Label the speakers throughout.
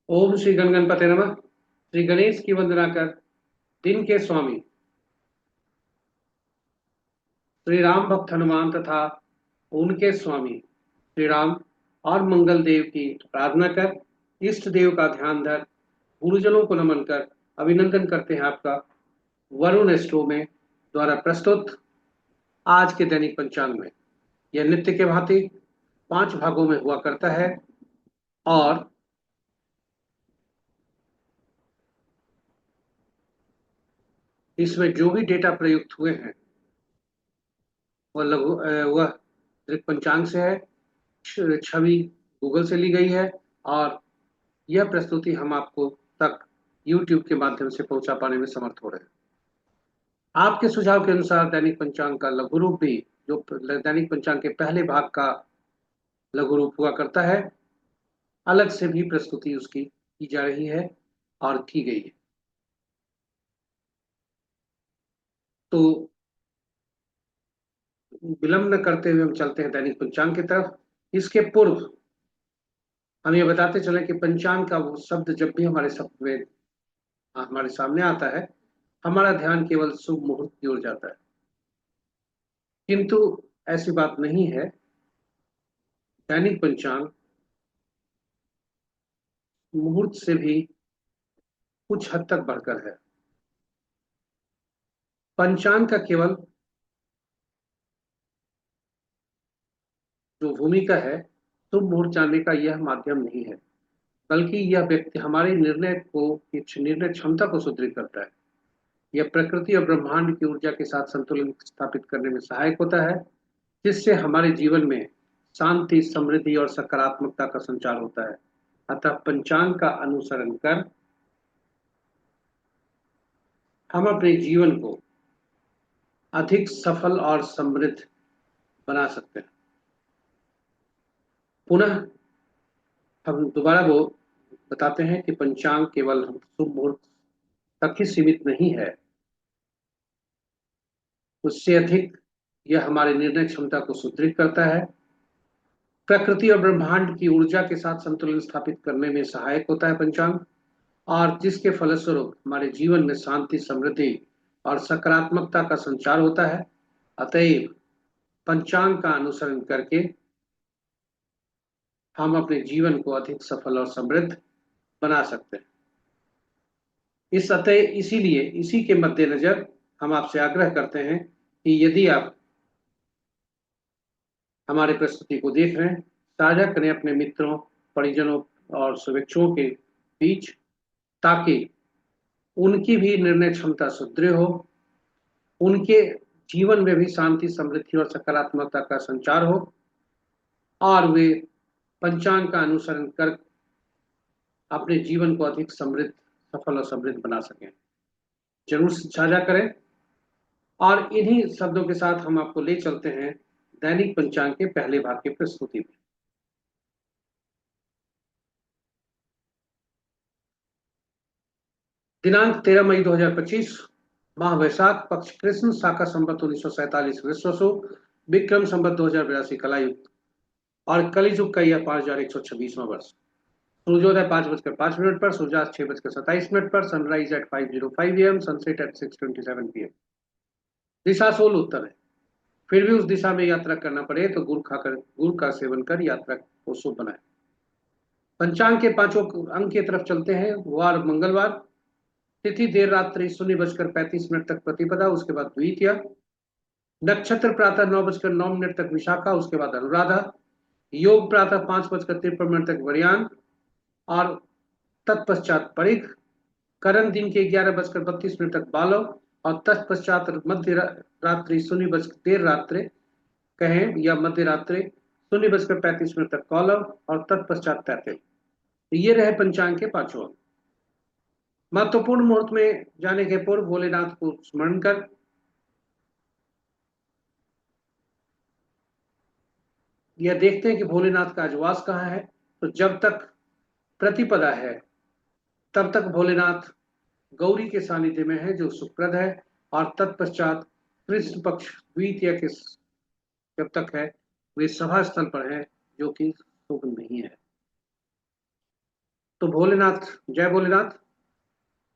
Speaker 1: ओम श्री गणगणपते नमः। श्री गणेश की वंदना कर दिन के स्वामी श्री राम भक्त हनुमान तथा उनके स्वामी श्री राम और मंगल देव की प्रार्थना कर, इष्ट देव का ध्यान धर, गुरुजनों को नमन कर अभिनंदन करते हैं आपका वरुण एस्ट्रो में द्वारा प्रस्तुत आज के दैनिक पंचांग में। यह नित्य के भांति 5 भागों में हुआ करता है और इसमें जो भी डेटा प्रयुक्त हुए हैं वह दृक पंचांग से है। छवि गूगल से ली गई है और यह प्रस्तुति हम आपको तक YouTube के माध्यम से पहुंचा पाने में समर्थ हो रहे हैं। आपके सुझाव के अनुसार दैनिक पंचांग का लघु रूप भी, जो दैनिक पंचांग के पहले भाग का लघु रूप हुआ करता है, अलग से भी प्रस्तुति उसकी की जा रही है और की गई है। तो विलंब न करते हुए हम चलते हैं दैनिक पंचांग की तरफ। इसके पूर्व हम ये बताते चले कि पंचांग का वो शब्द जब भी हमारे शब्द में हमारे सामने आता है, हमारा ध्यान केवल शुभ मुहूर्त की ओर जाता है। किंतु ऐसी बात नहीं है। दैनिक पंचांग मुहूर्त से भी कुछ हद तक बढ़कर है। पंचांग का केवल जो भूमिका है, शुभ मुहूर्त जानने का यह माध्यम नहीं है, बल्कि यह व्यक्ति हमारे निर्णय को, निर्णय क्षमता को सुदृढ़ करता है। यह प्रकृति और ब्रह्मांड की ऊर्जा के साथ संतुलन स्थापित करने में सहायक होता है, जिससे हमारे जीवन में शांति, समृद्धि और सकारात्मकता का संचार होता है। अतः पंचांग का अनुसरण कर हम अपने जीवन को अधिक सफल और समृद्ध बना सकते हैं। पुनः हम दोबारा वो बताते हैं कि पंचांग केवल शुभ मुहूर्त तक ही सीमित नहीं है, उससे अधिक यह हमारे निर्णय क्षमता को सुदृढ़ करता है, प्रकृति और ब्रह्मांड की ऊर्जा के साथ संतुलन स्थापित करने में सहायक होता है पंचांग, और जिसके फलस्वरूप हमारे जीवन में शांति, समृद्धि और सकारात्मकता का संचार होता है। अतएव पंचांग का अनुसरण करके हम अपने जीवन को अधिक सफल और समृद्ध बना सकते हैं। इसीलिए इसी के मद्देनजर हम आपसे आग्रह करते हैं कि यदि आप हमारे प्रस्तुति को देख रहे हैं, साझा करें अपने मित्रों, परिजनों और शुभेच्छुओं के बीच, ताकि उनकी भी निर्णय क्षमता सुदृढ़ हो, उनके जीवन में भी शांति, समृद्धि और सकारात्मकता का संचार हो, और वे पंचांग का अनुसरण कर अपने जीवन को अधिक समृद्ध, सफल और समृद्ध बना सकें। जरूर साझा करें। और इन्हीं शब्दों के साथ हम आपको ले चलते हैं दैनिक पंचांग के पहले भाग की प्रस्तुति में। दिनांक 13 मई 2025, माह वैशाख, पक्ष कृष्ण, शाका संवत 1947 विश्वसु, विक्रम संवत 2082 कलायुक्त, और कलिजुग का यह 5126वां वर्ष। सूर्योदय 5:05 पर, सूर्यास्त 6:27 पर, sunrise at 5:05 AM, sunset at 6:27 PM। दिशा सोल उत्तर है। फिर भी उस दिशा में यात्रा करना पड़े तो गुड़ का सेवन कर यात्रा को शुभ बनाए। पंचांग के पांचों अंक की तरफ चलते हैं। वार मंगलवार, तिथि देर रात्रि 0:35 तक प्रतिपदा, उसके बाद द्वितीया। नक्षत्र प्रातः 9:09 तक विशाखा, उसके बाद अनुराधा। योग प्रातः 5:53 तक वरियान और तत्पश्चात परिख। करण दिन के 11:32 तक बालव और तत्पश्चात मध्य रात्रि 0 देर रात्रि कहें या मध्य रात्रि 0:35 तक कौलव और तत्पश्चात तैतिल। ये रहे पंचांग के पांचों अंक। महत्वपूर्ण मुहूर्त में जाने के पूर्व भोलेनाथ को स्मरण कर यह देखते हैं कि भोलेनाथ का आजवास कहाँ है। तो जब तक प्रतिपदा है, तब तक भोलेनाथ गौरी के सानिध्य में है, जो सुखप्रद है, और तत्पश्चात कृष्ण पक्ष द्वितीय के जब तक है, वे सभा स्थल पर है, जो कि शुभ नहीं है। तो भोलेनाथ, जय भोलेनाथ।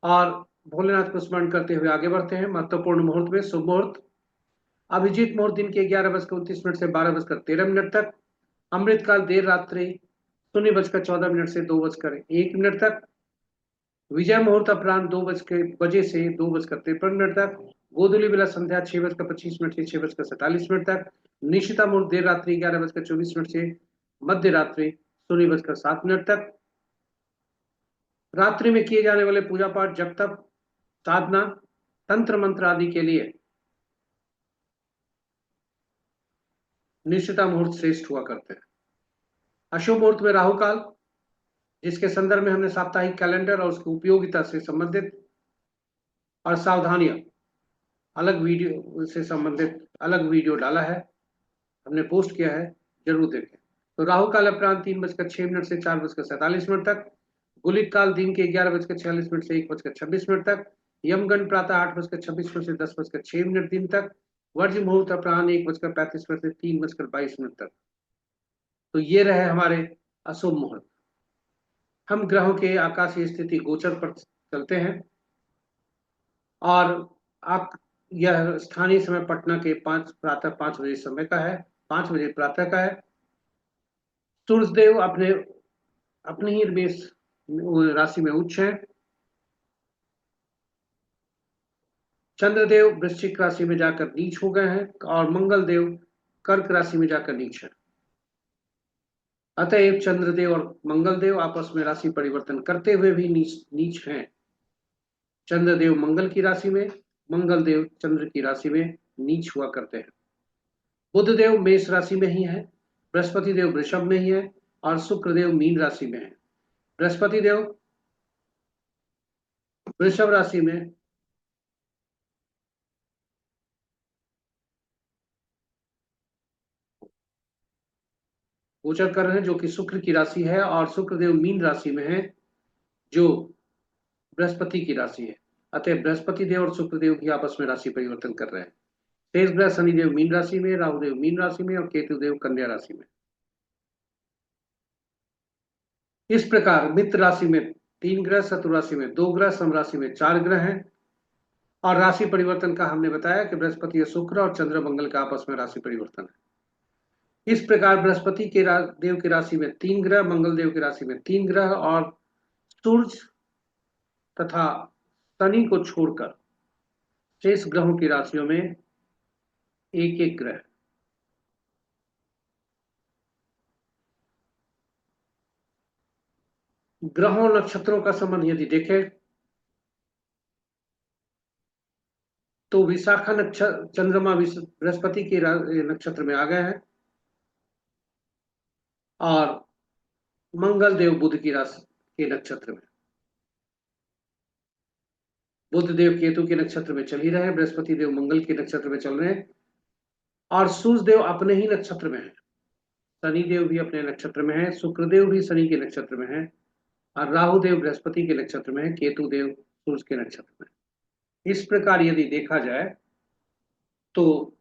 Speaker 1: और भोलेनाथ को स्मरण करते हुए आगे बढ़ते हैं। महत्वपूर्ण मुहूर्त में शुभ मुहूर्त, अभिजीत मुहूर्त दिन के 11:29 से 12:13 तक। अमृतकाल देर रात्रि 0:14 से 2:01 तक। विजय मुहूर्त अपराह्न 2 बजे से 2:53 तक। गोधूली बेला संध्या 6:25 से 6:47 तक। निशिता मुहूर्त देर रात्रि 11:24 से मध्य रात्रि 0:07 तक। रात्रि में किए जाने वाले पूजा पाठ, जप तप, साधना, तंत्र मंत्र आदि के लिए निशिता मुहूर्त श्रेष्ठ हुआ करते हैं। अशुभ मुहूर्त में राहु काल, जिसके संदर्भ में हमने साप्ताहिक कैलेंडर और उसकी उपयोगिता से संबंधित और सावधानियां अलग वीडियो से संबंधित अलग वीडियो डाला है, हमने पोस्ट किया है, जरूर देखें। तो राहु काल अपराह्न 3:06 से 4:47 तक। गुलिक काल दिन के 11:46 से 1:26 तक। यमगंड प्रातः 8:26 से 10:06 दिन तक। वर्ज्य मुहूर्त अपराह्न 1:35 से 3:22 तक। तो ये रहे हमारे अशुभ मुहूर्त। हम ग्रहों के आकाशीय स्थिति गोचर पर चलते हैं और आप, यह स्थानीय समय पटना के प्रातः 5 बजे समय का है, 5 बजे प्रातः का है। सूर्यदेव अपने ही मेष राशि में उच्च है। चंद्रदेव वृश्चिक राशि में जाकर नीच हो गए हैं और मंगल देव कर्क राशि में जाकर नीच है। अतएव चंद्रदेव और मंगल देव आपस में राशि परिवर्तन करते हुए भी नीच हैं। चंद्रदेव मंगल की राशि में, मंगल देव चंद्र की राशि में नीच हुआ करते हैं। बुध देव मेष राशि में ही है, बृहस्पति देव वृषभ में ही है और शुक्र देव मीन राशि में है। बृहस्पति देव वृषभ राशि में गोचर कर रहे हैं, जो कि शुक्र की राशि है, और शुक्र देव मीन राशि में है, जो बृहस्पति की राशि है। अतः बृहस्पति देव और शुक्र देव भी आपस में राशि परिवर्तन कर रहे हैं। शेष ग्रह शनिदेव मीन राशि में, राहुदेव मीन राशि में और केतु देव कन्या राशि में। इस प्रकार मित्र राशि में 3 ग्रह, शत्रु राशि में 2 ग्रह, सम राशि में 4 ग्रह हैं। और राशि परिवर्तन का हमने बताया कि बृहस्पति, शुक्र और चंद्र मंगल का आपस में राशि परिवर्तन है। इस प्रकार बृहस्पति के देव की राशि में 3 ग्रह, मंगल देव की राशि में 3 ग्रह और सूर्य तथा शनि को छोड़कर शेष ग्रहों की राशियों में एक एक ग्रह। ग्रहों नक्षत्रों का संबंध यदि देखें तो विशाखा नक्षत्र चंद्रमा बृहस्पति के नक्षत्र में आ गए हैं और मंगल देव बुध की राशि के नक्षत्र में। बुध देव केतु के नक्षत्र में चल ही रहे हैं, बृहस्पति देव मंगल के नक्षत्र में चल रहे हैं और सूर्य देव अपने ही नक्षत्र में है। शनि देव भी अपने नक्षत्र में है, शुक्र देव भी शनि के नक्षत्र में है और राहु देव बृहस्पति के नक्षत्र में है, केतु देव सूर्य के नक्षत्र में। इस प्रकार यदि देखा जाए तो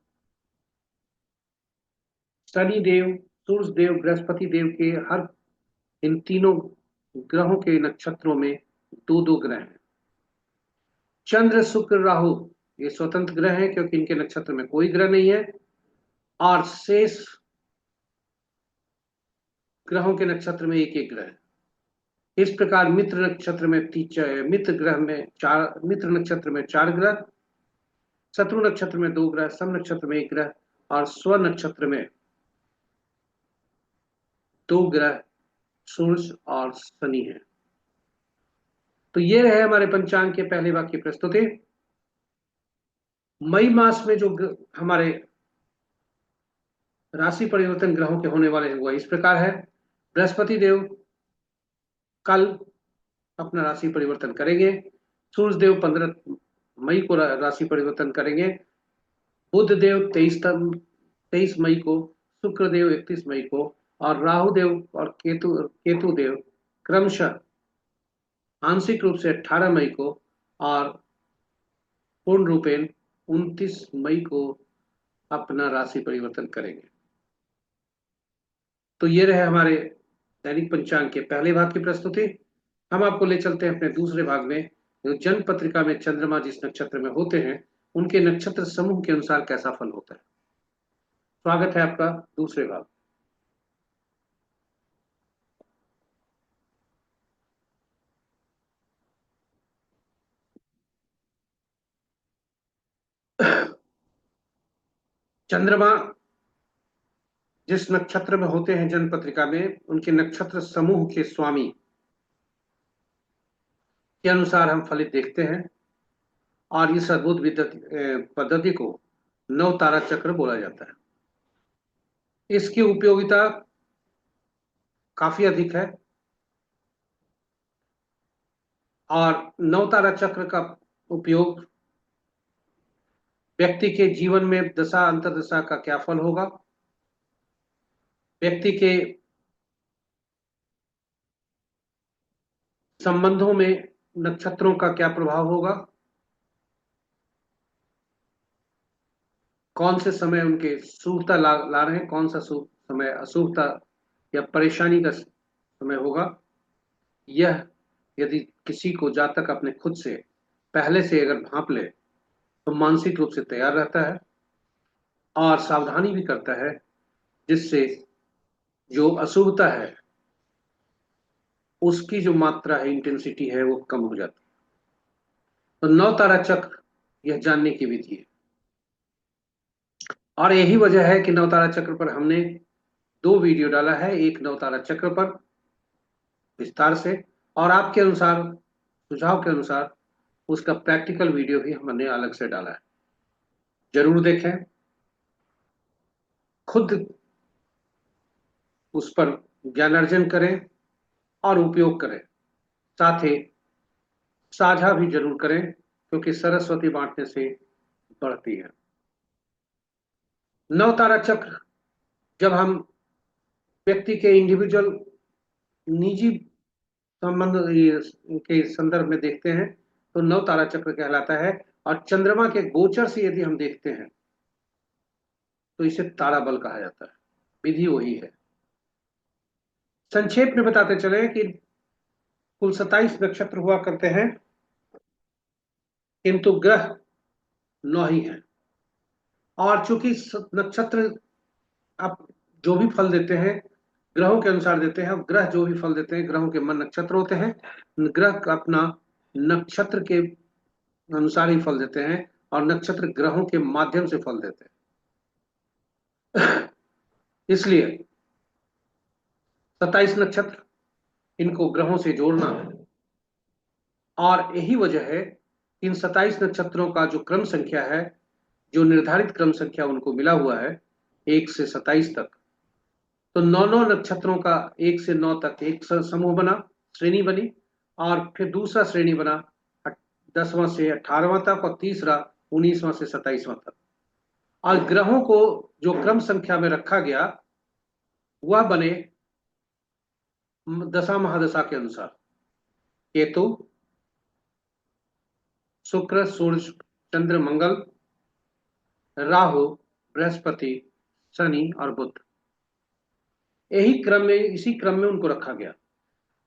Speaker 1: शनि देव, सूर्य देव, बृहस्पति देव के हर इन तीनों ग्रहों के नक्षत्रों में 2-2 ग्रह हैं। चंद्र, शुक्र, राहु ये स्वतंत्र ग्रह हैं क्योंकि इनके नक्षत्र में कोई ग्रह नहीं है और शेष ग्रहों के नक्षत्र में एक एक ग्रह है। इस प्रकार मित्र नक्षत्र में मित्र नक्षत्र में 4 ग्रह, शत्रु नक्षत्र में 2 ग्रह, सम नक्षत्र में 1 ग्रह और स्व नक्षत्र में 2 ग्रह सूर्य और शनि है। तो ये रहे हमारे पंचांग के पहले भाग की प्रस्तुति। मई मास में जो हमारे राशि परिवर्तन ग्रहों के होने वाले हैं वह इस प्रकार है। बृहस्पति देव कल अपना राशि परिवर्तन करेंगे, सूर्य देव 15 मई को राशि परिवर्तन करेंगे, बुध देव 23 मई को, शुक्र देव 31 मई को और राहु देव और केतु देव क्रमशः आंशिक रूप से 18 मई को और पूर्ण रूपेण 29 मई को अपना राशि परिवर्तन करेंगे। तो ये रहे हमारे दैनिक पंचांग के पहले भाग की प्रस्तुति। हम आपको ले चलते हैं अपने दूसरे भाग में, जो जन्म पत्रिका में चंद्रमा जिस नक्षत्र में होते हैं उनके नक्षत्र समूह के अनुसार कैसा फल होता है। स्वागत है आपका दूसरे भाग। चंद्रमा जिस नक्षत्र में होते हैं जन्म पत्रिका में, उनके नक्षत्र समूह के स्वामी के अनुसार हम फलित देखते हैं। और इस अद्भुत पद्धति को नव तारा चक्र बोला जाता है। इसकी उपयोगिता काफी अधिक है और नव तारा चक्र का उपयोग व्यक्ति के जीवन में दशा अंतर्दशा का क्या फल होगा, व्यक्ति के संबंधों में नक्षत्रों का क्या प्रभाव होगा, कौन से समय उनके शुभता ला रहे हैं, कौन सा शुभ समय अशुभता या परेशानी का समय होगा, यह यदि किसी को जातक अपने खुद से पहले से अगर भांप ले तो मानसिक रूप से तैयार रहता है और सावधानी भी करता है, जिससे जो अशुभता है उसकी जो मात्रा है, इंटेंसिटी है, वो कम हो जाती है। तो नौ तारा चक्र यह जानने की विधि है और यही वजह है कि नवतारा चक्र पर हमने दो वीडियो डाला है, एक नवतारा चक्र पर विस्तार से और आपके अनुसार, सुझाव के अनुसार उसका प्रैक्टिकल वीडियो भी हमने अलग से डाला है। जरूर देखें, खुद उस पर ज्ञान अर्जन करें और उपयोग करें, साथ ही साझा भी जरूर करें, क्योंकि सरस्वती बांटने से बढ़ती है। नवतारा चक्र जब हम व्यक्ति के इंडिविजुअल निजी संबंध के संदर्भ में देखते हैं तो नव तारा चक्र कहलाता है। और चंद्रमा के गोचर से यदि हम देखते हैं तो इसे तारा बल कहा जाता है। विधि वही है। संक्षेप में बताते चले कि कुल 27 नक्षत्र हुआ करते हैं, किंतु ग्रह 9 ही हैं। और चूंकि नक्षत्र आप जो भी फल देते हैं ग्रहों के अनुसार देते हैं, ग्रह जो भी फल देते हैं ग्रहों के मन नक्षत्र होते हैं, ग्रह अपना नक्षत्र के अनुसार ही फल देते हैं और नक्षत्र ग्रहों के माध्यम से फल देते हैं। इसलिए 27 नक्षत्र, इनको ग्रहों से जोड़ना है और यही वजह है कि इन 27 नक्षत्रों का जो क्रम संख्या है, जो निर्धारित क्रम संख्या उनको मिला हुआ है 1 से 27 तक, तो 9 नक्षत्रों का 1 से 9 तक एक समूह बना, श्रेणी बनी, और फिर दूसरा श्रेणी बना 10वां से 18वां तक और तीसरा 19वां से 27वां तक। और ग्रहों को जो क्रम संख्या में रखा गया वह बने दशा महादशा के अनुसार। केतु, शुक्र, सूर्य, चंद्र, मंगल, राहु, बृहस्पति, शनि और बुध, यही क्रम में, इसी क्रम में उनको रखा गया।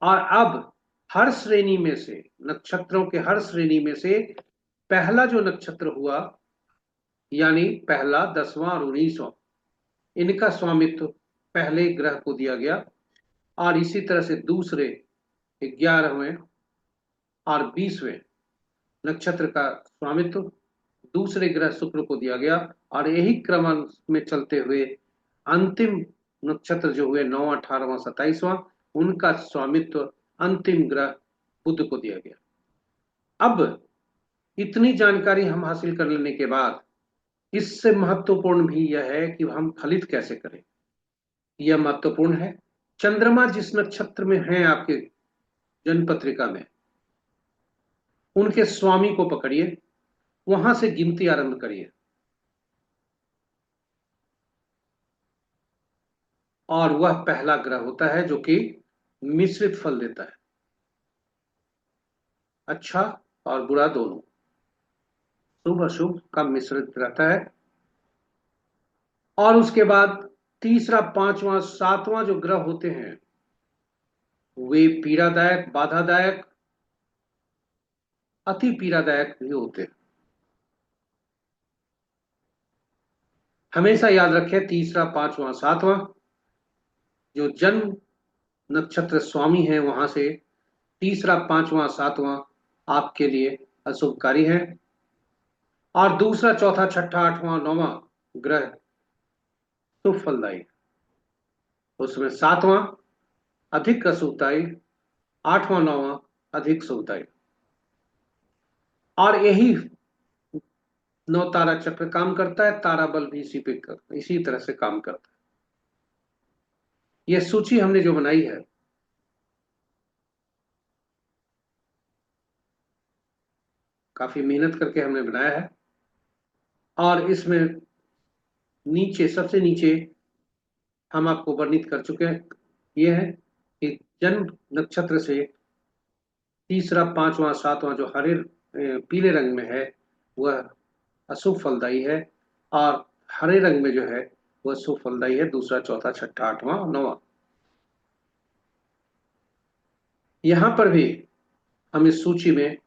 Speaker 1: और अब हर श्रेणी में से, नक्षत्रों के हर श्रेणी में से पहला जो नक्षत्र हुआ, यानी पहला, 10वां और 19वां, इनका स्वामित्व पहले ग्रह को दिया गया। और इसी तरह से दूसरे 11वें और 20वें नक्षत्र का स्वामित्व दूसरे ग्रह शुक्र को दिया गया। और यही क्रम में चलते हुए अंतिम नक्षत्र जो हुए 9वां, 18वां, 27वां, उनका स्वामित्व अंतिम ग्रह बुध को दिया गया। अब इतनी जानकारी हम हासिल कर लेने के बाद इससे महत्वपूर्ण भी यह है कि हम फलित कैसे करें, यह महत्वपूर्ण है। चंद्रमा जिस नक्षत्र में है आपके जन्म पत्रिका में, उनके स्वामी को पकड़िए, वहां से गिनती आरंभ करिए और वह पहला ग्रह होता है जो कि मिश्रित फल देता है, अच्छा और बुरा दोनों, शुभ अशुभ का मिश्रित रहता है। और उसके बाद तीसरा, पांचवा, सातवां जो ग्रह होते हैं वे पीड़ादायक, बाधादायक, अति पीड़ादायक भी होते हैं। हमेशा याद रखें, तीसरा, पांचवा, सातवां जो जन्म नक्षत्र स्वामी है, वहां से तीसरा, पांचवा, सातवां आपके लिए अशुभकारी है। और दूसरा, चौथा, छठा, आठवां, नौवां ग्रह शुभ फलदायी। उसमें सातवां अधिक अशुभदायी, आठवां, नौवां अधिक शुभदायी। और यही नौ तारा चक्र काम करता है, तारा बल भी इसी तरह से काम करता है। यह सूची हमने जो बनाई है, काफी मेहनत करके हमने बनाया है। और इसमें नीचे, सबसे नीचे हम आपको वर्णित कर चुके हैं। यह है कि जन्म नक्षत्र से तीसरा, पांचवा, सातवां जो हरे पीले रंग में है, वह अशुभ फलदायी है। और हरे रंग में जो है वह शुभ फलदायी है, दूसरा, चौथा, छठा, आठवां, नौवां। यहां पर भी हम इस सूची में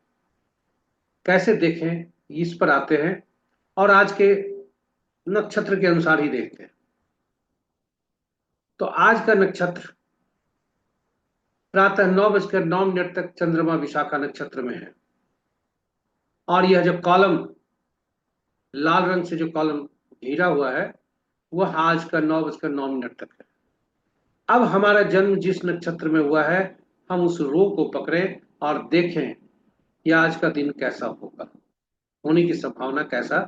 Speaker 1: कैसे देखें, इस पर आते हैं और आज के नक्षत्र के अनुसार ही देखते हैं। तो आज का नक्षत्र प्रातः 9:09 तक चंद्रमा विशाखा नक्षत्र में है। और यह जो कॉलम लाल रंग से जो कॉलम घिरा हुआ है, वह आज का 9:09 तक है। अब हमारा जन्म जिस नक्षत्र में हुआ है, हम उस रो को पकड़ें और देखें कि आज का दिन कैसा होगा, होने की संभावना कैसा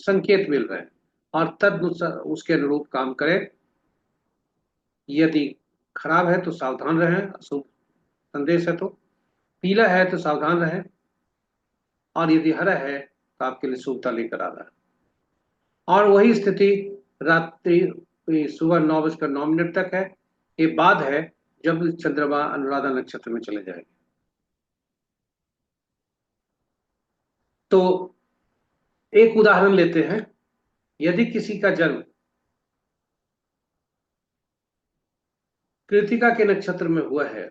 Speaker 1: संकेत मिल रहे हैं, और तद उसके अनुरूप काम करें। यदि खराब है तो सावधान रहें, अशुभ संदेश है तो, पीला है तो सावधान रहें, और यदि हरा है तो आपके लिए शुभता लेकर आ रहा है। और वही स्थिति रात्रि सुबह 9:09 तक है। ये बाद है जब चंद्रमा अनुराधा नक्षत्र में चले जाएंगे। तो एक उदाहरण लेते हैं। यदि किसी का जन्म कृतिका के नक्षत्र में हुआ है,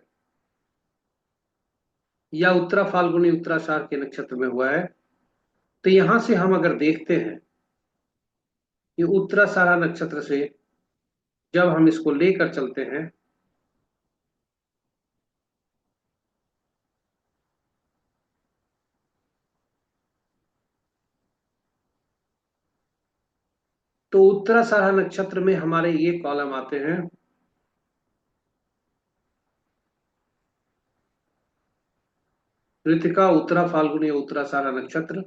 Speaker 1: या उत्तरा फाल्गुनी उत्तराषाढ़ के नक्षत्र में हुआ है, तो यहां से हम अगर देखते हैं कि उत्तराषाढ़ नक्षत्र से जब हम इसको लेकर चलते हैं, तो उत्तराषाढ़ नक्षत्र में हमारे ये कॉलम आते हैं। कृतिका, उत्तरा फाल्गुनी, उत्तराषाढ़ नक्षत्र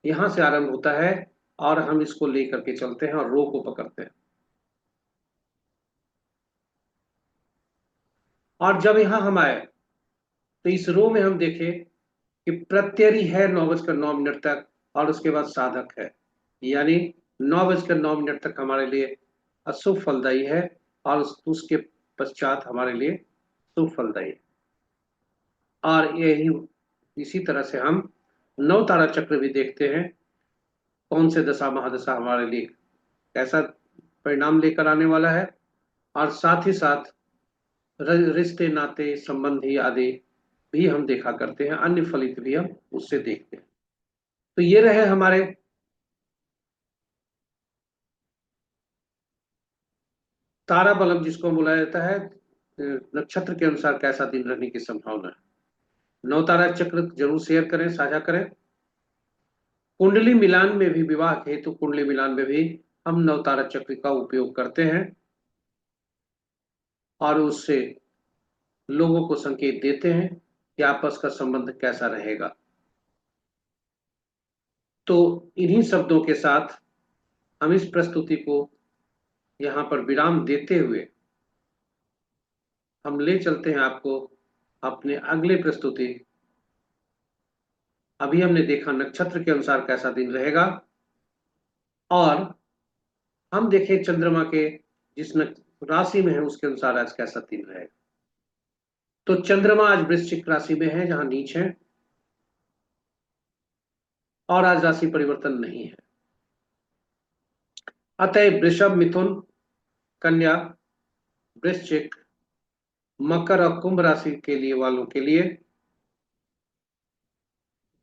Speaker 1: यहां से आरंभ होता है, और हम इसको लेकर के चलते हैं और रो को पकड़ते हैं। और जब यहां हम आए तो इस रो में हम देखें कि प्रत्ययरी है 9:09 तक, और उसके बाद साधक है, यानी 9:09 तक हमारे लिए अशुभ फलदायी है, और उसके पश्चात हमारे लिए शुभ फलदायी है। और यही इसी तरह से हम नौ तारा चक्र भी देखते हैं, कौन से दशा महादशा हमारे लिए कैसा परिणाम लेकर आने वाला है। और साथ ही साथ रिश्ते, नाते, संबंधी आदि भी हम देखा करते हैं, अन्य फलित भी हम उससे देखते हैं। तो ये रहे हमारे तारा बलम, जिसको बुलाया जाता है नक्षत्र के अनुसार कैसा दिन रहने की संभावना है। नौ तारा चक्र जरूर शेयर करें, साझा करें। कुंडली मिलान में भी, विवाह हेतु कुंडली मिलान में भी हम नौ तारा चक्र का उपयोग करते हैं, और उससे लोगों को संकेत देते हैं कि आपस का संबंध कैसा रहेगा। तो इन्हीं शब्दों के साथ हम इस प्रस्तुति को यहाँ पर विराम देते हुए हम ले चलते हैं आपको अपने अगले प्रस्तुति। अभी हमने देखा नक्षत्र के अनुसार कैसा दिन रहेगा, और हम देखें चंद्रमा के जिस राशि में है उसके अनुसार आज कैसा दिन रहेगा। तो चंद्रमा आज वृश्चिक राशि में है, जहां नीच है, और आज राशि परिवर्तन नहीं है। अतः वृषभ, मिथुन, कन्या, वृश्चिक, मकर और कुंभ राशि के लिए वालों के लिए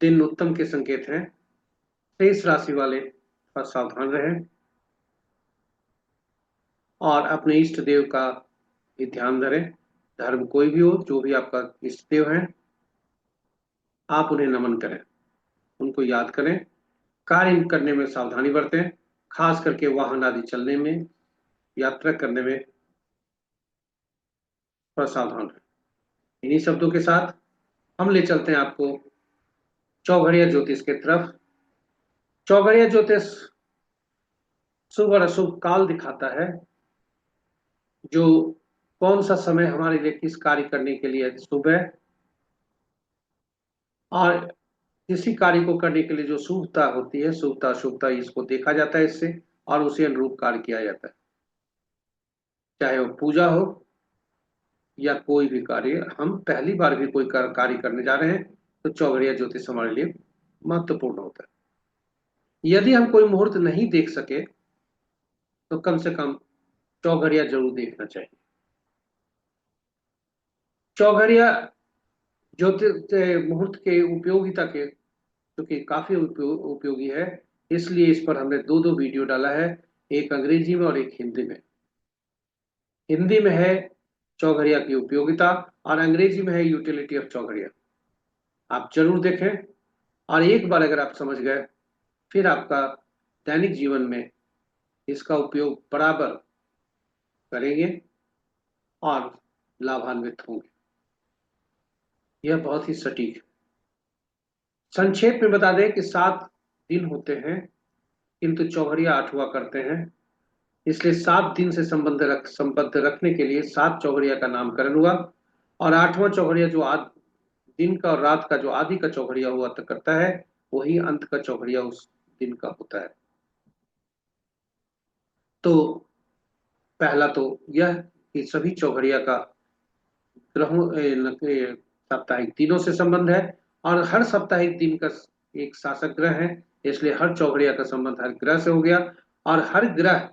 Speaker 1: दिन उत्तम के संकेत हैं। शेष राशि वाले पर सावधान रहें और अपने इष्ट देव का भी ध्यान धरें। धर्म कोई भी हो, जो भी आपका इष्ट देव है, आप उन्हें नमन करें, उनको याद करें। कार्य करने में सावधानी बरतें, खास करके वाहन आदि चलने में, यात्रा करने में थोड़ा सावधान रहें। इन्हीं शब्दों के साथ हम ले चलते हैं आपको चौघड़िया ज्योतिष के तरफ। चौघड़िया ज्योतिष शुभ और अशुभ काल दिखाता है, जो कौन सा समय हमारे लिए किस कार्य करने के लिए शुभ है, और किसी कार्य को करने के लिए जो शुभता होती है, शुभता अशुभता, इसको देखा जाता है इससे, और उसी अनुरूप कार्य किया जाता है। चाहे वो पूजा हो या कोई भी कार्य, हम पहली बार भी कोई कार्य करने जा रहे हैं तो चौघड़िया ज्योतिष हमारे लिए महत्वपूर्ण होता है। यदि हम कोई मुहूर्त नहीं देख सके तो कम से कम चौघड़िया जरूर देखना चाहिए। चौघड़िया ज्योतिष मुहूर्त के उपयोगिता के, क्योंकि काफी उपयोगी है, इसलिए इस पर हमने दो दो वीडियो डाला है, एक अंग्रेजी में और एक हिंदी में। हिंदी में है चौघड़िया की उपयोगिता और अंग्रेजी में है यूटिलिटी ऑफ चौघड़िया। आप जरूर देखें, और एक बार अगर आप समझ गए, फिर आपका दैनिक जीवन में इसका उपयोग बराबर करेंगे और लाभान्वित होंगे। यह बहुत ही सटीक है। संक्षेप में बता दें कि 7 दिन होते हैं, किंतु चौघड़िया 8 हुआ करते हैं, इसलिए 7 दिन से संबंध रखने के लिए 7 चौघड़िया का नामकरण हुआ। और 8वां चौघड़िया जो दिन का और रात का जो आदि का चौघड़िया हुआ करता है, वही अंत का चौघड़िया उस दिन का होता है। तो पहला तो यह कि सभी चौघड़िया का ग्रहों साप्ताहिक दिनों से संबंध है, और हर साप्ताहिक दिन का एक शासक ग्रह है, इसलिए हर चौघड़िया का संबंध हर ग्रह से हो गया, और हर ग्रह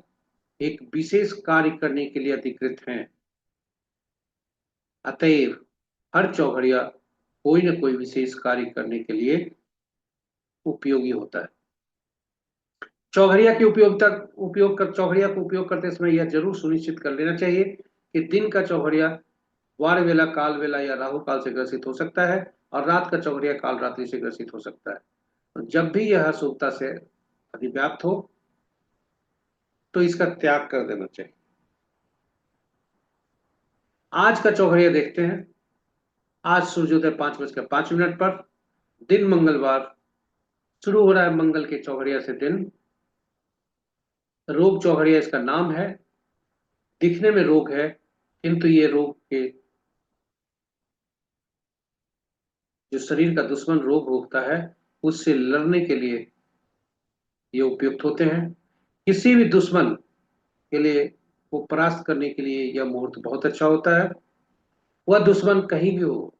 Speaker 1: एक विशेष कार्य करने के लिए अधिकृत हैं। अतएव हर चौघड़िया कोई न कोई विशेष कार्य करने के लिए उपयोगी होता है। चौघड़िया की चौघड़िया को उपयोग करते समय यह जरूर सुनिश्चित कर लेना चाहिए कि दिन का चौघड़िया वार वेला, काल वेला या राहु काल से ग्रसित हो सकता है, और रात का चौघड़िया काल रात्रि से ग्रसित हो सकता है। तो जब भी यह अशुभता से अधिव्याप्त हो तो इसका त्याग कर देना चाहिए। आज का चौघड़िया देखते हैं। आज सूर्योदय 5:05 पर, दिन मंगलवार, शुरू हो रहा है मंगल के चौघड़िया से दिन। रोग चौघड़िया इसका नाम है, दिखने में रोग है, किंतु ये रोग के जो शरीर का दुश्मन रोग होता है, उससे लड़ने के लिए ये उपयुक्त होते हैं। किसी भी दुश्मन के लिए वो परास्त करने के लिए यह मुहूर्त बहुत अच्छा होता है। वह दुश्मन कहीं भी हो,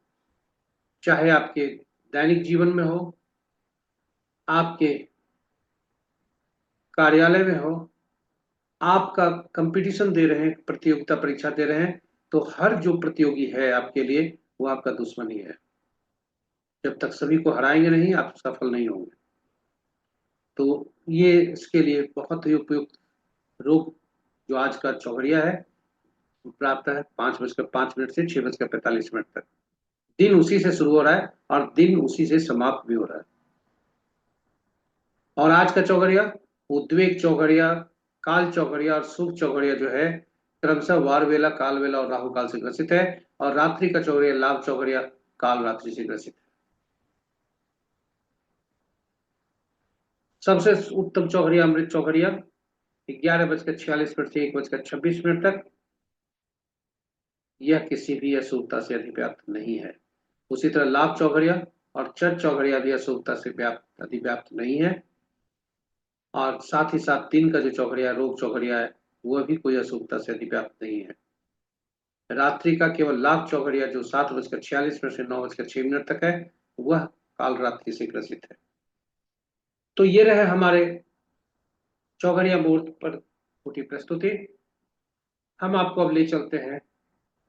Speaker 1: चाहे आपके दैनिक जीवन में हो, आपके कार्यालय में हो, आपका कंपटीशन दे रहे हैं, प्रतियोगिता परीक्षा दे रहे हैं, तो हर जो प्रतियोगी है आपके लिए, वो आपका दुश्मन ही है। जब तक सभी को हराएंगे नहीं, आप सफल नहीं होंगे। तो ये इसके लिए बहुत ही उपयुक्त रोग जो आज का चौघड़िया है, प्राप्त है 5:05 से 6:45 तक। दिन उसी से शुरू हो रहा है और दिन उसी से समाप्त भी हो रहा है। और आज का चौघड़िया उद्वेग चौघड़िया, काल चौघड़िया और शुभ चौघड़िया जो है, क्रमशः वार वेला, काल वेला और राहु काल से ग्रसित है, और रात्रि का चौघड़िया लाभ चौघड़िया काल रात्रि से ग्रसित है। सबसे उत्तम चौघड़िया अमृत चौघड़िया 11:46 से 1:26 तक। यह किसी भी अशुभता से अधिव्याप्त नहीं है। उसी तरह लाभ चौघड़िया और चर चौघड़िया भी अशुभता से अधिव्याप्त नहीं है, और साथ ही साथ दिन का जो चौघड़िया रोग चौघड़िया है, वह भी कोई अशुभता से अधिव्याप्त नहीं है। रात्रि का केवल लाभ चौघड़िया जो 7:46 से 9:06 तक है, वह काल रात्रि से ग्रसित है। तो ये रहे हमारे चौघड़िया मुहूर्त पर छोटी प्रस्तुति। हम आपको अब ले चलते हैं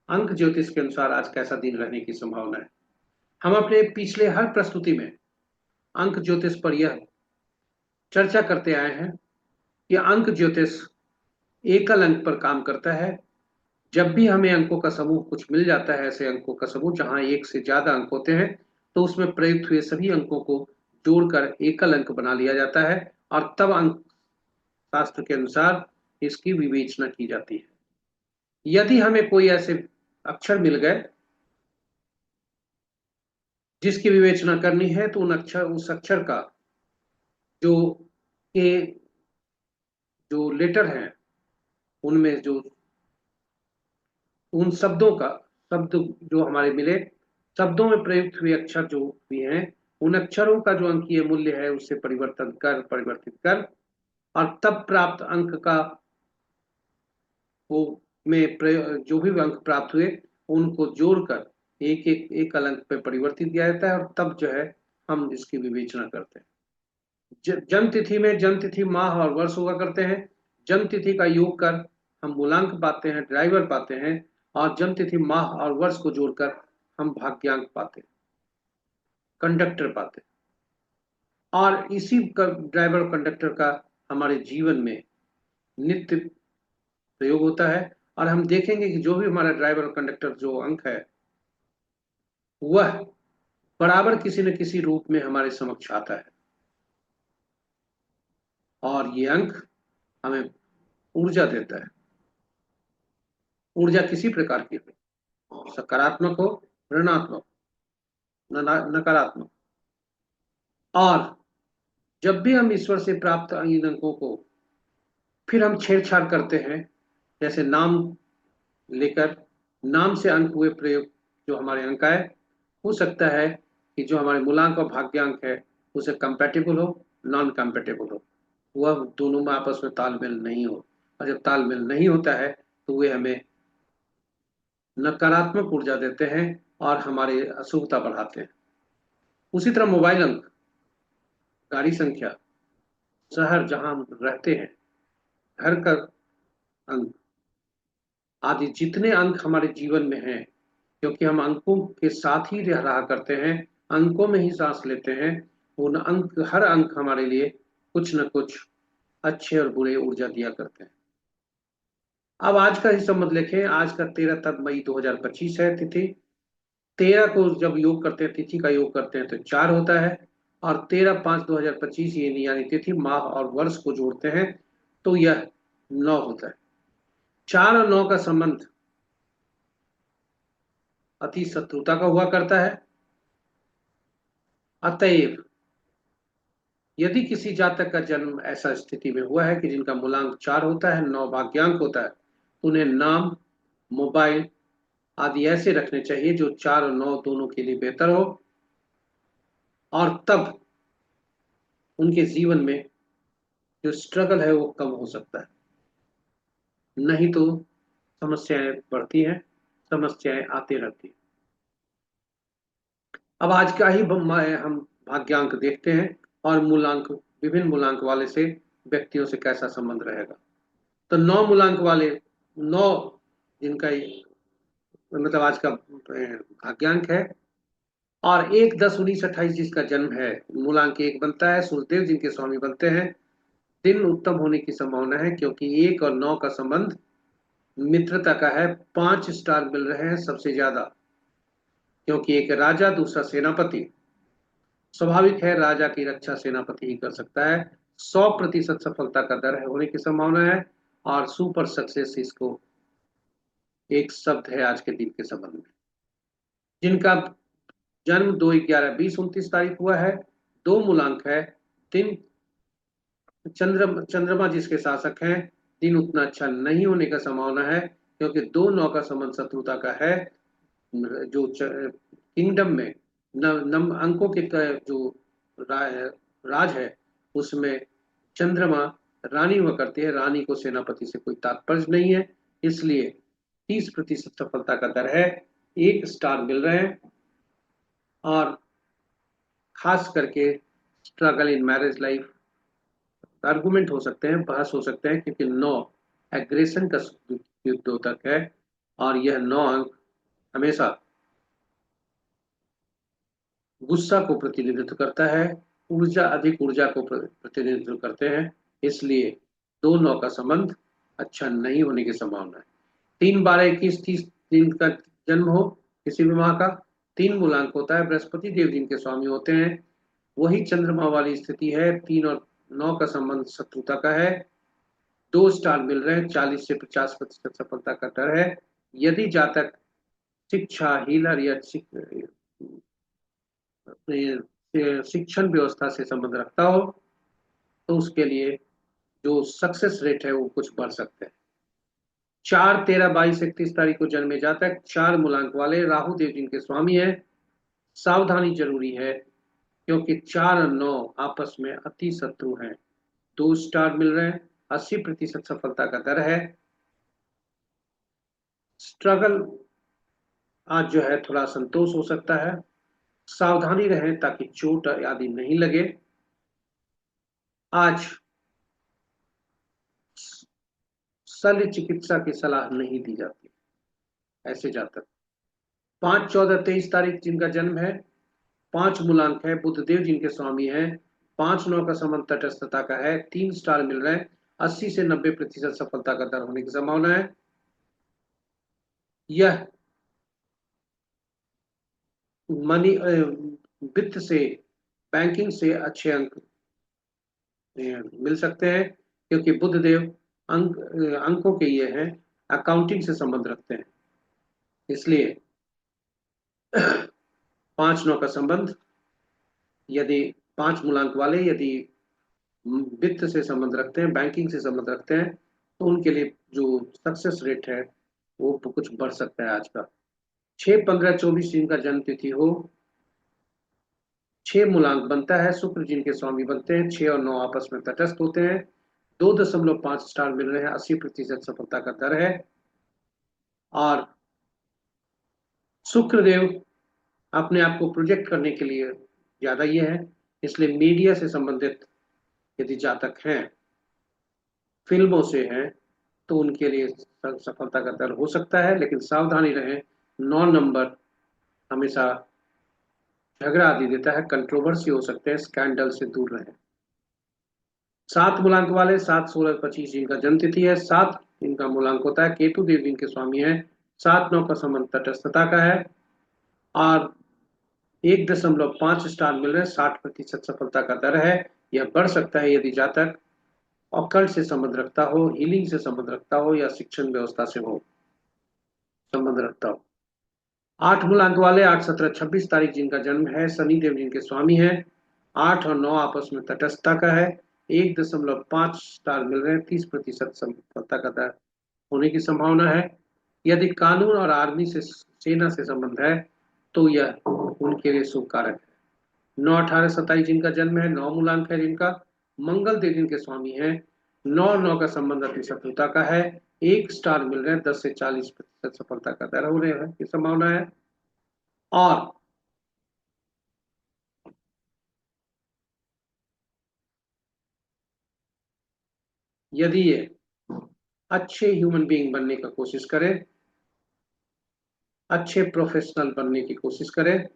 Speaker 1: अंक ज्योतिष के अनुसार आज कैसा दिन रहने की संभावना है। हम अपने पिछले हर प्रस्तुति में अंक ज्योतिष पर यह चर्चा करते आए हैं कि अंक ज्योतिष एकल अंक पर काम करता है। जब भी हमें अंकों का समूह कुछ मिल जाता है, ऐसे अंकों का समूह जहां एक से ज्यादा अंक होते हैं, तो उसमें प्रयुक्त हुए सभी अंकों को जोड़कर एकल अंक बना लिया जाता है और तब अंक शास्त्र के अनुसार इसकी विवेचना की जाती है। यदि हमें कोई ऐसे अक्षर मिल गए जिसकी विवेचना करनी है, तो उस अक्षर का जो के जो लेटर हैं, उनमें जो उन शब्दों का शब्द जो हमारे मिले, शब्दों में प्रयुक्त हुए अक्षर जो भी हैं, उन अक्षरों का जो अंकीय मूल्य है उससे परिवर्तित कर और तब प्राप्त अंक का वो जो भी अंक प्राप्त हुए उनको जोड़कर एक अंक पे परिवर्तित किया जाता है और तब जो है हम इसकी विवेचना करते हैं। जन्म तिथि में जन्म तिथि माह और वर्ष हुआ करते हैं। जन्म तिथि का योग कर हम मूलांक पाते हैं, ड्राइवर पाते हैं, और जन्म तिथि माह और वर्ष को जोड़कर हम भाग्यांक पाते हैं, कंडक्टर पाते हैं। और इसी ड्राइवर कंडक्टर का हमारे जीवन में नित्य प्रयोग होता है। और हम देखेंगे कि जो भी हमारा ड्राइवर और कंडक्टर जो अंक है, वह बराबर किसी न किसी रूप में हमारे समक्ष आता है। और ये अंक हमें ऊर्जा देता है। ऊर्जा किसी प्रकार की हो, सकारात्मक हो, ऋणात्मक, नकारात्मक। और जब भी हम ईश्वर से प्राप्त इन अंकों को फिर हम छेड़छाड़ करते हैं, जैसे नाम लेकर नाम से अंक हुए प्रयोग जो हमारे अंक आए, हो सकता है कि जो हमारे मूलांक और भाग्यांक है उसे कंपैटिबल हो, नॉन कंपैटिबल हो, वह दोनों में आपस में तालमेल नहीं हो। और जब तालमेल नहीं होता है तो वे हमें नकारात्मक ऊर्जा देते हैं और हमारी अशुभता बढ़ाते हैं। उसी तरह मोबाइल अंक, गाड़ी संख्या, शहर जहां हम रहते हैं, घर का अंक आदि जितने अंक हमारे जीवन में हैं, क्योंकि हम अंकों के साथ ही रह रहा करते हैं, अंकों में ही सांस लेते हैं, उन अंक हर अंक हमारे लिए कुछ न कुछ अच्छे और बुरे ऊर्जा दिया करते हैं। अब आज का ही संबंध लिखें। आज का 13 तब मई 2025 है तिथि। 13 को जब योग करते हैं, तिथि का योग करते हैं, तो 4 होता है। और 13/5/2025 ये यानी तिथि माह और वर्ष को जोड़ते हैं तो यह 9 होता है। 4 और 9 का संबंध अति शत्रुता का हुआ करता है। अतएव यदि किसी जातक का जन्म ऐसा स्थिति में हुआ है कि जिनका मूलांक 4 होता है, 9 भाग्यांक होता है, तो उन्हें नाम, मोबाइल आदि ऐसे रखने चाहिए जो 4 और 9 दोनों के लिए बेहतर हो, और तब उनके जीवन में जो स्ट्रगल है वो कम हो सकता है। नहीं तो समस्याएं बढ़ती हैं, समस्याएं आती रहती हैं। अब आज का ही हम भाग्यांक देखते हैं और मूलांक, विभिन्न मूलांक वाले से व्यक्तियों से कैसा संबंध रहेगा। तो 9 मूलांक वाले, 9 जिनका मतलब आज का भाग्यांक है, और 1/10/1928 जिसका जन्म है, मूलांक 1 बनता है। सूर्यदेव जिनके स्वामी बनते हैं, दिन उत्तम होने की संभावना है क्योंकि 1 और 9 का संबंध मित्रता का है। 5 स्टार मिल रहे हैं सबसे ज्यादा, क्योंकि एक राजा, दूसरा सेनापति। स्वाभाविक है राजा की रक्षा सेनापति ही कर सकता है। 100% सफलता का दर है होने की संभावना है। और सुपर सक्सेस इसको एक शब्द है आज के दिन के संबंध में। जिनका जन्म 2/11/2029 तारीख हुआ है, 2 मूलांक है, दिन चंद्रमा जिसके शासक हैं, दिन उतना अच्छा नहीं होने का संभावना है क्योंकि 2/9 का संबंध शत्रुता का है। जो किंगडम में अंकों के जो राज है उसमें चंद्रमा रानी हुआ करती है। रानी को सेनापति से कोई तात्पर्य नहीं है, इसलिए 30% सफलता का दर है। 1 स्टार मिल रहे हैं। और खास करके struggle in marriage life argument हो सकते हैं, बहस हो सकते हैं, क्योंकि 9 एग्रेशन का युद्धोतक है और यह 9 अंक हमेशा गुस्सा को प्रतिनिधित्व करता है। अधिक ऊर्जा को प्रतिनिधित्व करते हैं। इसलिए 2-9 का संबंध अच्छा नहीं होने की संभावना है। 3-12-21-30 दिन का जन्म हो किसी भी माह का, 3 मूलांक होता है, बृहस्पति देव जिनके स्वामी होते हैं, वही चंद्रमा वाली स्थिति है। 3 और 9 का संबंध शत्रुता का है। 2 स्टार मिल रहे हैं, 40 से 50% सफलता का दर है। यदि जातक शिक्षा, हीलर या शिक्षण व्यवस्था से संबंध रखता हो तो उसके लिए जो सक्सेस रेट है वो कुछ बढ़ सकते हैं। 4-13-22-31 तारीख को जन्मे जातक 4 मूलांक वाले, राहु देव जिनके स्वामी है। सावधानी जरूरी है क्योंकि 4 और 9 आपस में अति शत्रु हैं। 2 स्टार मिल रहे हैं, 80% सफलता का दर है। स्ट्रगल आज जो है थोड़ा संतोष हो सकता है। सावधानी रहें ताकि चोट आदि नहीं लगे। आज शल्य चिकित्सा की सलाह नहीं दी जाती ऐसे जातक। 5-14-23 जिनका जन्म है, 5 मूलांक है, बुधदेव जिनके स्वामी हैं। 5-9 का संबंध तटस्थता का है, 3 स्टार मिल रहे हैं, 80 से 90% सफलता का दर होने की संभावना है। यह मनी वित्त से, बैंकिंग से अच्छे अंक मिल सकते हैं क्योंकि बुधदेव अंकों के ये हैं, अकाउंटिंग से संबंध रखते हैं। इसलिए 5-9 का संबंध, यदि 5 मूलांक वाले यदि वित्त से संबंध रखते हैं, बैंकिंग से संबंध रखते हैं, तो उनके लिए जो सक्सेस रेट है वो कुछ बढ़ सकता है आज का। 6-15-24 जिनका जन्म तिथि हो, 6 मूलांक बनता है, शुक्र जिनके स्वामी बनते हैं, 6 और 9 आपस में तटस्थ होते हैं। 2.5 स्टार मिल रहे हैं, 80% सफलता का दर है। और शुक्रदेव अपने आप को प्रोजेक्ट करने के लिए ज्यादा ये है। इसलिए मीडिया से संबंधित यदि जातक हैं, फिल्मों से हैं, तो उनके लिए सफलता का दर हो सकता है, लेकिन सावधानी रहें। 9 नंबर हमेशा झगड़ा आदि देता है, कंट्रोवर्सी हो सकते हैं, स्कैंडल से दूर रहें। 7 मूलांक वाले, 7-16-25 जिनका जन्म तिथि है, 7 इनका मूलांक होता है, केतु देव जिनके स्वामी है। 7-9 का संबंध तटस्थता का है और 1.5 स्टार मिल रहे हैं, 60% सफलता का दर है। यह बढ़ सकता है यदि जातक ऑकल्ट से संबंध रखता हो, हीलिंग से संबंध रखता हो या शिक्षण व्यवस्था से हो संबंध रखता हो। 8 मूलांक वाले, 8-17-26 जिनका जन्म है, शनि देव जिनके स्वामी है। 8 और 9 आपस में तटस्थता का है। 1.5 स्टार मिल रहे हैं, 30% सफलता का दर होने की संभावना है। यदि कानून और आर्मी से, सेना से संबंध है तो यह उनके लिए शुभ कारक है। 9-18-27 जिनका जन्म है, 9 मूलांक है जिनका, मंगल देव जिनके स्वामी है। 9 और 9 का संबंध अति शत्रुता का है। 1 स्टार मिल रहे हैं, 10 से 40% सफलता का दर होने की संभावना है। और यदि ये अच्छे ह्यूमन बीइंग बनने का कोशिश करें, अच्छे प्रोफेशनल बनने की कोशिश करें,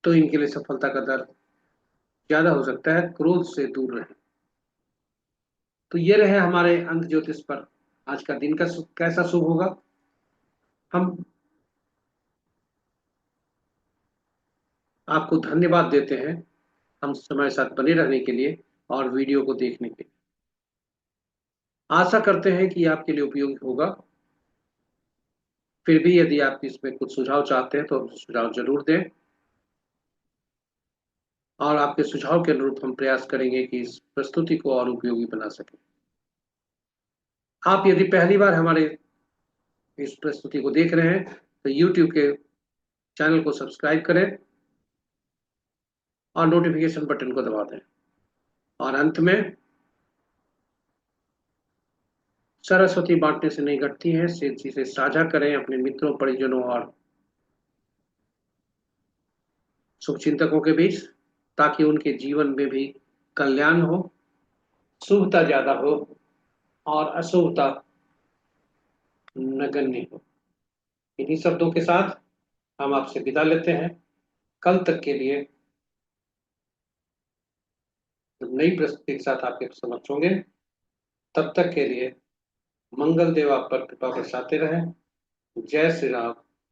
Speaker 1: तो इनके लिए सफलता का दर ज्यादा हो सकता है। क्रोध से दूर रहें। तो ये रहे हमारे अंक ज्योतिष पर आज का दिन का कैसा शुभ होगा। हम आपको धन्यवाद देते हैं हम हमारे साथ बने रहने के लिए और वीडियो को देखने के लिए। आशा करते हैं कि आपके लिए उपयोगी होगा। फिर भी यदि आप इसमें कुछ सुझाव चाहते हैं तो सुझाव जरूर दें और आपके सुझाव के अनुरूप हम प्रयास करेंगे कि इस प्रस्तुति को और उपयोगी बना सकें। आप यदि पहली बार हमारे इस प्रस्तुति को देख रहे हैं तो YouTube के चैनल को सब्सक्राइब करें और नोटिफिकेशन बटन को दबा दें। और अंत में, सरस्वती बांटने से नहीं घटती है, से चीजें साझा करें अपने मित्रों, परिजनों और शुभचिंतकों के बीच, ताकि उनके जीवन में भी कल्याण हो, शुभता ज्यादा हो और अशुभता नगण्य हो। इन्हीं शब्दों के साथ हम आपसे विदा लेते हैं। कल तक के लिए जब नई प्रस्तुति के साथ आपके समक्ष होंगे, तब तक के लिए मंगल देव आप पर कृपा बरसाते रहें। जय श्री राम।